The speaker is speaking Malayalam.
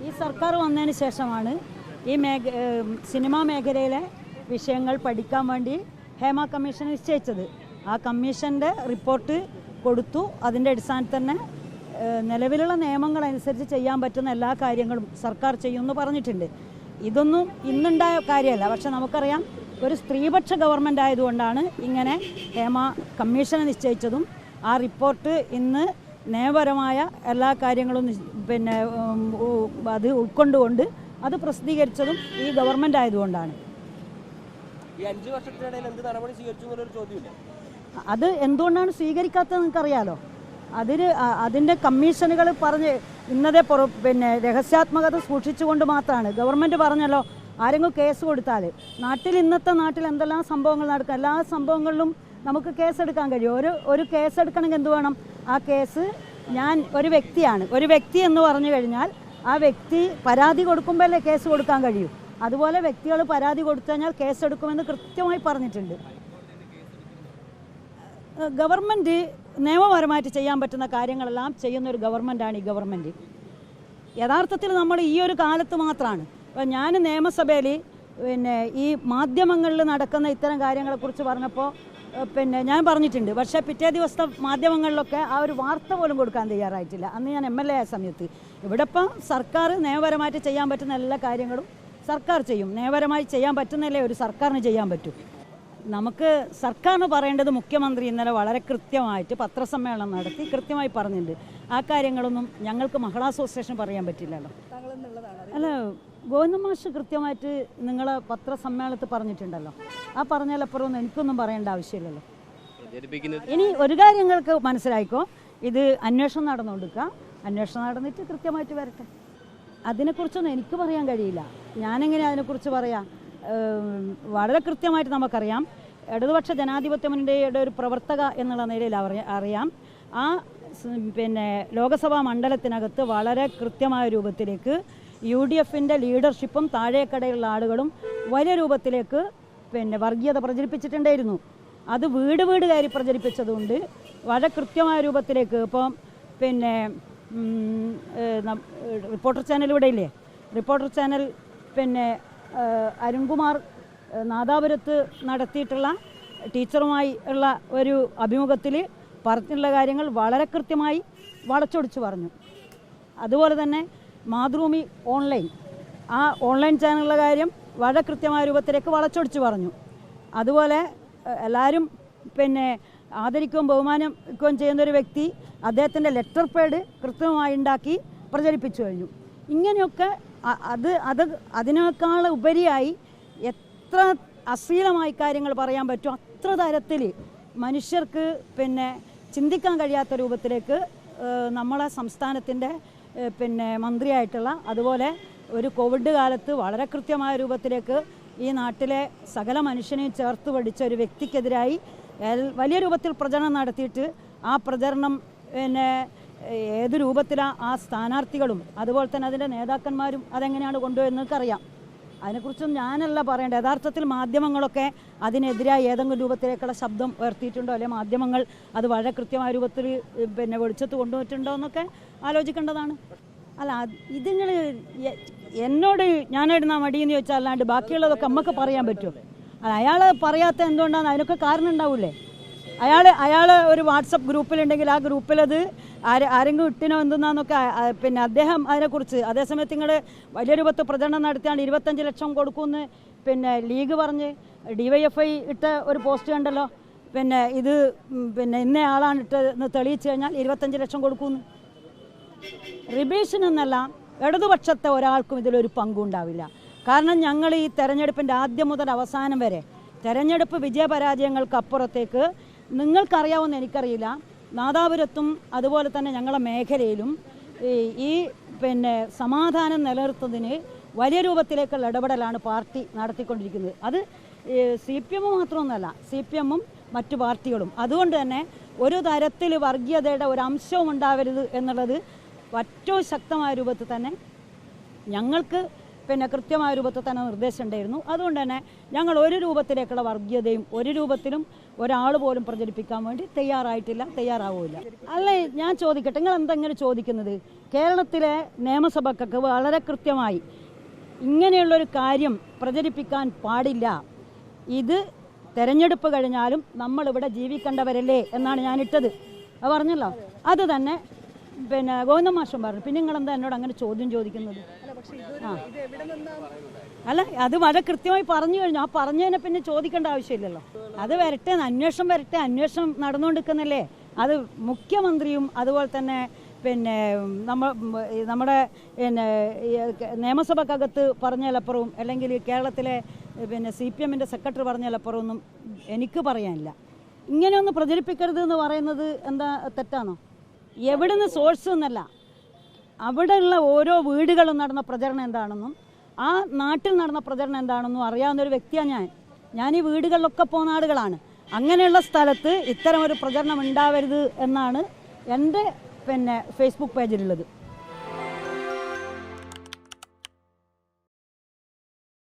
ഈ സർക്കാർ വന്നതിന് ശേഷമാണ് ഈ സിനിമാ മേഖലയിലെ വിഷയങ്ങൾ പഠിക്കാൻ വേണ്ടി ഹേമ കമ്മീഷൻ നിശ്ചയിച്ചത്. ആ കമ്മീഷൻ്റെ റിപ്പോർട്ട് കൊടുത്തു. അതിൻ്റെ അടിസ്ഥാനത്തിൽ തന്നെ നിലവിലുള്ള നിയമങ്ങളനുസരിച്ച് ചെയ്യാൻ പറ്റുന്ന എല്ലാ കാര്യങ്ങളും സർക്കാർ ചെയ്യുമെന്ന് പറഞ്ഞിട്ടുണ്ട്. ഇതൊന്നും ഇന്നുണ്ടായ കാര്യമല്ല. പക്ഷെ നമുക്കറിയാം, ഒരു സ്ത്രീപക്ഷ ഗവൺമെൻറ് ആയതുകൊണ്ടാണ് ഇങ്ങനെ ഹേമ കമ്മീഷനെ നിശ്ചയിച്ചതും ആ റിപ്പോർട്ട് ഇന്ന് നിയമപരമായ എല്ലാ കാര്യങ്ങളും അത് ഉൾക്കൊണ്ടുകൊണ്ട് അത് പ്രസിദ്ധീകരിച്ചതും ഈ ഗവൺമെൻറ് ആയതുകൊണ്ടാണ്. അത് എന്തുകൊണ്ടാണ് സ്വീകരിക്കാത്തത് നിങ്ങൾക്കറിയാലോ. അതിൻ്റെ കമ്മീഷനുകൾ പറഞ്ഞ് ഇന്നത്തെ രഹസ്യാത്മകത സൂക്ഷിച്ചുകൊണ്ട് മാത്രമാണ്. ഗവൺമെൻറ് പറഞ്ഞല്ലോ, ആരെങ്കിലും കേസ് കൊടുത്താൽ നാട്ടിൽ എന്തെല്ലാം സംഭവങ്ങൾ നടക്കും, എല്ലാ സംഭവങ്ങളിലും നമുക്ക് കേസെടുക്കാൻ കഴിയും. ഒരു കേസെടുക്കണമെങ്കിൽ എന്ത് വേണം? ആ കേസ് ഒരു വ്യക്തി എന്ന് പറഞ്ഞു കഴിഞ്ഞാൽ ആ വ്യക്തി പരാതി കൊടുക്കുമ്പോഴല്ലേ കേസ് കൊടുക്കാൻ കഴിയൂ. അതുപോലെ വ്യക്തികൾ പരാതി കൊടുത്തു കഴിഞ്ഞാൽ കേസെടുക്കുമെന്ന് കൃത്യമായി പറഞ്ഞിട്ടുണ്ട്. ഗവൺമെൻറ് നിയമപരമായിട്ട് ചെയ്യാൻ പറ്റുന്ന കാര്യങ്ങളെല്ലാം ചെയ്യുന്നൊരു ഗവൺമെൻറ്റാണ് ഈ ഗവൺമെൻറ്. യഥാർത്ഥത്തിൽ നമ്മൾ ഈ ഒരു കാലത്ത് മാത്രമാണ്. അപ്പോൾ ഞാൻ നിയമസഭയിൽ ഈ മാധ്യമങ്ങളിൽ നടക്കുന്ന ഇത്തരം കാര്യങ്ങളെക്കുറിച്ച് പറഞ്ഞപ്പോൾ ഞാൻ പറഞ്ഞിട്ടുണ്ട്. പക്ഷേ പിറ്റേ ദിവസത്തെ മാധ്യമങ്ങളിലൊക്കെ ആ ഒരു വാർത്ത പോലും കൊടുക്കാൻ തയ്യാറായിട്ടില്ല. അന്ന് ഞാൻ MLA ആയ സമയത്ത്. ഇവിടെ ഇപ്പം സർക്കാർ നിയമപരമായിട്ട് ചെയ്യാൻ പറ്റുന്ന എല്ലാ കാര്യങ്ങളും സർക്കാർ ചെയ്യും. നിയമപരമായി ചെയ്യാൻ പറ്റുന്നല്ലേ ഒരു സർക്കാരിന് ചെയ്യാൻ പറ്റൂ. നമുക്ക് സർക്കാരിന് പറയേണ്ടത് മുഖ്യമന്ത്രി ഇന്നലെ വളരെ കൃത്യമായിട്ട് പത്രസമ്മേളനം നടത്തി കൃത്യമായി പറഞ്ഞിട്ടുണ്ട്. ആ കാര്യങ്ങളൊന്നും ഞങ്ങൾക്ക് മഹിളാ അസോസിയേഷൻ പറയാൻ പറ്റില്ലല്ലോ. അല്ല, ഗോവിന്ദ മാഷ് കൃത്യമായിട്ട് നിങ്ങളെ പത്രസമ്മേളനത്തിൽ പറഞ്ഞിട്ടുണ്ടല്ലോ. ആ പറഞ്ഞാലപ്പുറമൊന്നും എനിക്കൊന്നും പറയേണ്ട ആവശ്യമില്ലല്ലോ. ഇനി ഒരു കാര്യം നിങ്ങൾക്ക് മനസ്സിലായിക്കോ, ഇത് അന്വേഷണം നടന്നുകൊടുക്കുക. അന്വേഷണം നടന്നിട്ട് കൃത്യമായിട്ട് വരട്ടെ. അതിനെക്കുറിച്ചൊന്നും എനിക്ക് പറയാൻ കഴിയില്ല. ഞാനെങ്ങനെ അതിനെക്കുറിച്ച് പറയാം? വളരെ കൃത്യമായിട്ട് നമുക്കറിയാം. ഇടതുപക്ഷ ജനാധിപത്യ മുന്നണിയുടെ ഒരു പ്രവർത്തക എന്നുള്ള നിലയിൽ അറിയാം. ആ ലോകസഭാ മണ്ഡലത്തിനകത്ത് വളരെ കൃത്യമായ രൂപത്തിലേക്ക് UDFൻ്റെ ലീഡർഷിപ്പും താഴേക്കടയിലുള്ള ആളുകളും വലിയ രൂപത്തിലേക്ക് വർഗീയത പ്രചരിപ്പിച്ചിട്ടുണ്ടായിരുന്നു. അത് വീട് കയറി പ്രചരിപ്പിച്ചതുകൊണ്ട് വളരെ കൃത്യമായ രൂപത്തിലേക്ക് ഇപ്പം റിപ്പോർട്ടർ ചാനൽ ഇവിടെ ഇല്ലേ, റിപ്പോർട്ടർ ചാനൽ അരുൺകുമാർ നാദാപുരത്ത് നടത്തിയിട്ടുള്ള ടീച്ചറുമായി ഉള്ള ഒരു അഭിമുഖത്തിൽ പറഞ്ഞിട്ടുള്ള കാര്യങ്ങൾ വളരെ കൃത്യമായി വളച്ചൊടിച്ച് പറഞ്ഞു. അതുപോലെ തന്നെ മാതൃഭൂമി ആ ഓൺലൈൻ ചാനലിലെ കാര്യം വളരെ കൃത്യമായ രൂപത്തിലേക്ക് വളച്ചൊടിച്ച് പറഞ്ഞു. അതുപോലെ എല്ലാവരും ആദരിക്കുകയും ബഹുമാനിക്കുകയും ചെയ്യുന്നൊരു വ്യക്തി അദ്ദേഹത്തിൻ്റെ ലെറ്റർ പേഡ് കൃത്യമായി ഉണ്ടാക്കി പ്രചരിപ്പിച്ചു കഴിഞ്ഞു. ഇങ്ങനെയൊക്കെ അതിനേക്കാൾ ഉപരിയായി എത്ര അശ്ലീലമായി കാര്യങ്ങൾ പറയാൻ പറ്റും അത്ര തരത്തിൽ മനുഷ്യർക്ക് ചിന്തിക്കാൻ കഴിയാത്ത രൂപത്തിലേക്ക് നമ്മളെ സംസ്ഥാനത്തിൻ്റെ മന്ത്രിയായിട്ടുള്ള, അതുപോലെ ഒരു കോവിഡ് കാലത്ത് വളരെ കൃത്യമായ രൂപത്തിലേക്ക് ഈ നാട്ടിലെ സകല മനുഷ്യനെയും ചേർത്ത് പഠിച്ച ഒരു വ്യക്തിക്കെതിരായി വലിയ രൂപത്തിൽ പ്രചരണം നടത്തിയിട്ട് ആ പ്രചരണം ഏത് രൂപത്തിലാണ് ആ സ്ഥാനാർത്ഥികളും അതുപോലെ തന്നെ അതിൻ്റെ നേതാക്കന്മാരും അതെങ്ങനെയാണ് കൊണ്ടുപോയെന്നൊക്കെ അതിനെക്കുറിച്ചൊന്നും ഞാനല്ല പറയേണ്ടത്. യഥാർത്ഥത്തിൽ മാധ്യമങ്ങളൊക്കെ അതിനെതിരായി ഏതെങ്കിലും രൂപത്തിലേക്കുള്ള ശബ്ദം ഉയർത്തിയിട്ടുണ്ടോ, അല്ലെങ്കിൽ മാധ്യമങ്ങൾ അത് വളരെ കൃത്യമായ രൂപത്തിൽ വെളിച്ചത്ത് കൊണ്ടുപോയിട്ടുണ്ടോ എന്നൊക്കെ ആലോചിക്കേണ്ടതാണ്. അല്ല, ഇതിങ്ങൾ ഞാനിടുന്ന മടിയെന്ന് ചോദിച്ചാൽ അല്ലാണ്ട് ബാക്കിയുള്ളതൊക്കെ നമുക്ക് പറയാൻ പറ്റുമോ? അല്ല, അയാൾ പറയാത്ത എന്തുകൊണ്ടാണ്? അതിനൊക്കെ കാരണം ഉണ്ടാവില്ലേ? അയാൾ ഒരു വാട്സപ്പ് ഗ്രൂപ്പിലുണ്ടെങ്കിൽ ആ ഗ്രൂപ്പിലത് ആരെങ്കിലും ഇട്ടിനോ എന്തെന്നാന്നൊക്കെ അദ്ദേഹം അതിനെക്കുറിച്ച് അതേസമയത്ത് നിങ്ങൾ വലിയ രൂപത്തിൽ പ്രചരണം നടത്തിയാണ് 25 ലക്ഷം കൊടുക്കുമെന്ന് ലീഗ് പറഞ്ഞ് DYFI ഇട്ട ഒരു പോസ്റ്റ് കണ്ടല്ലോ. ഇത് ഇന്ന ആളാണ് ഇട്ടെന്ന് തെളിയിച്ചു കഴിഞ്ഞാൽ 25 ലക്ഷം കൊടുക്കുമെന്ന്. റിബേഷനെന്നല്ല, ഇടതുപക്ഷത്തെ ഒരാൾക്കും ഇതിലൊരു പങ്കുണ്ടാവില്ല. കാരണം ഞങ്ങൾ ഈ തെരഞ്ഞെടുപ്പിൻ്റെ ആദ്യം മുതൽ അവസാനം വരെ തെരഞ്ഞെടുപ്പ് വിജയപരാജയങ്ങൾക്കപ്പുറത്തേക്ക് നിങ്ങൾക്കറിയാവുന്ന എനിക്കറിയില്ല, നാദാപുരത്തും അതുപോലെ തന്നെ ഞങ്ങളുടെ മേഖലയിലും ഈ സമാധാനം നിലനിർത്തുന്നതിന് വലിയ രൂപത്തിലേക്കുള്ള ഇടപെടലാണ് പാർട്ടി നടത്തിക്കൊണ്ടിരിക്കുന്നത്. അത് CPM മാത്രമൊന്നുമല്ല, CPM-ഉം മറ്റു പാർട്ടികളും. അതുകൊണ്ട് തന്നെ ഒരു തരത്തിൽ വർഗീയതയുടെ ഒരു അംശവും ഉണ്ടാവരുത് എന്നുള്ളത് ഏറ്റവും ശക്തമായ രൂപത്തിൽ തന്നെ ഞങ്ങൾക്ക് പിന്നെ കൃത്യമായ രൂപത്തിൽ തന്നെ നിർദ്ദേശം ഉണ്ടായിരുന്നു. അതുകൊണ്ട് തന്നെ ഞങ്ങൾ ഒരു രൂപത്തിലേക്കുള്ള വർഗീയതയും ഒരു രൂപത്തിലും ഒരാൾ പോലും പ്രചരിപ്പിക്കാൻ വേണ്ടി തയ്യാറാവില്ല. അല്ലേ, ഞാൻ ചോദിക്കട്ടെ, നിങ്ങൾ എന്തെങ്കിലും ചോദിക്കുന്നത്? കേരളത്തിലെ നിയമസഭക്കൊക്കെ വളരെ കൃത്യമായി ഇങ്ങനെയുള്ളൊരു കാര്യം പ്രചരിപ്പിക്കാൻ പാടില്ല. ഇത് തെരഞ്ഞെടുപ്പ് കഴിഞ്ഞാലും നമ്മളിവിടെ ജീവിക്കേണ്ടവരല്ലേ എന്നാണ് ഞാനിട്ടത്. അത് പറഞ്ഞല്ലോ, അത് തന്നെ പിന്നെ ഗോവിന്ദൻ മാഷും പറഞ്ഞു. പിന്നെ നിങ്ങളെന്താ എന്നോട് അങ്ങനെ ചോദ്യം ചോദിക്കുന്നത്? അല്ല, അത് വളരെ കൃത്യമായി പറഞ്ഞു കഴിഞ്ഞു. ആ പറഞ്ഞതിനെ പിന്നെ ചോദിക്കേണ്ട ആവശ്യമില്ലല്ലോ. അത് വരട്ടെ, അന്വേഷണം നടന്നുകൊണ്ടിരിക്കുന്നല്ലേ. അത് മുഖ്യമന്ത്രിയും അതുപോലെ തന്നെ പിന്നെ നമ്മുടെ പിന്നെ നിയമസഭക്കകത്ത് പറഞ്ഞതിലപ്പുറവും അല്ലെങ്കിൽ കേരളത്തിലെ പിന്നെ CPM-ൻ്റെ സെക്രട്ടറി പറഞ്ഞതിലപ്പുറം ഒന്നും എനിക്ക് പറയാനില്ല. ഇങ്ങനെയൊന്ന് പ്രചരിപ്പിക്കരുത് എന്ന് പറയുന്നത് എന്താ തെറ്റാണോ? എവിടുന്ന് സോഴ്സ് എന്നല്ല, അവിടെയുള്ള ഓരോ വീടുകളും നടന്ന പ്രചരണം എന്താണെന്നും ആ നാട്ടിൽ നടന്ന പ്രചരണം എന്താണെന്നും അറിയാവുന്നൊരു വ്യക്തിയാണ് ഞാൻ. ഈ വീടുകളിലൊക്കെ പോകുന്ന ആളുകളാണ്. അങ്ങനെയുള്ള സ്ഥലത്ത് ഇത്തരം ഒരു പ്രചരണം ഉണ്ടാവരുത് എന്നാണ് എൻ്റെ പിന്നെ ഫേസ്ബുക്ക് പേജിലുള്ളത്.